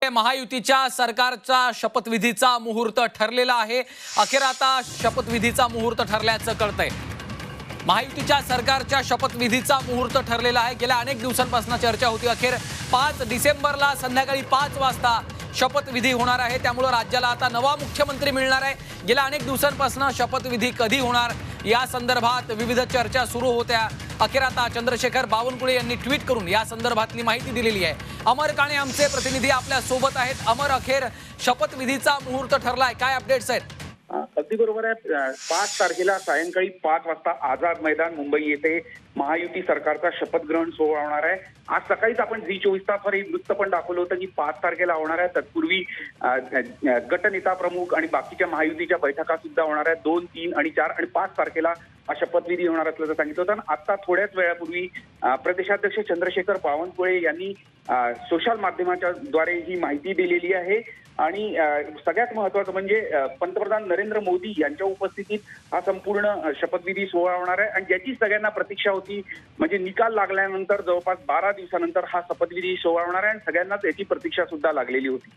महायुतीच्या सरकारचा शपथविधीचा मुहूर्त ठरलेला आहे। अखेर आता शपथविधीचा मुहूर्त ठरल्याचं कळतंय। महायुतीच्या सरकारच्या शपथविधीचा मुहूर्त ठरलेला आहे। गेल्या अनेक दिवसांपासून चर्चा होती। अखेर 5 डिसेंबरला संध्याकाळी 5 वाजता शपथविधी होणार आहे। त्यामुळे राज्याला आता नवा मुख्यमंत्री मिळणार आहे। गेल्या अनेक दिवसांपासून शपथविधी कधी होणार या संदर्भात विविध चर्चा सुरू होत्या। अखेर आता चंद्रशेखर बावनकुळे यांनी ट्विट करून या संदर्भातली माहिती दिलेली आहे। अमर काणे आमचे प्रतिनिधी आपल्या सोबत आहेत। अमर, अखेर शपथविधीचा मुहूर्त ठरलाय, काय अपडेट्स आहेत? अगदी बरोबर आहे। 5 तारखेला सायंकाळी 5 वाजता आझाद मैदान मुंबई येथे महायुती सरकारचा शपथग्रहण सोहळा होणार आहे। आज सकाळीच आपण झी24 तासवर एक वृत्त पण दाखवलं होतं की 5 तारखेला होणार आहे। तत्पूर्वी गटनेता प्रमुख आणि बाकीच्या महायुतीच्या बैठका सुद्धा होणार आहेत। 2, 3 आणि 4 आणि 5 तारखेला शपथविधी होणार असल्याचं सांगितलं होतं। आता थोड्याच वेळापूर्वी प्रदेशाध्यक्ष चंद्रशेखर बावनकुळे यांनी सोशल माध्यमाच्या द्वारे ही माहिती दिलेली आहे। आणि सगळ्यात महत्त्वाचं म्हणजे पंतप्रधान नरेंद्र मोदी यांच्या उपस्थितीत हा संपूर्ण शपथविधी सोहळा होणार आहे। आणि ज्याची सगळ्यांना प्रतीक्षा होती, म्हणजे निकाल लागल्यानंतर जवळपास 12 दिवसानंतर हा शपथविधी सोहळा होणार आहे आणि सगळ्यांनाच याची प्रतीक्षा सुद्धा लागलेली होती।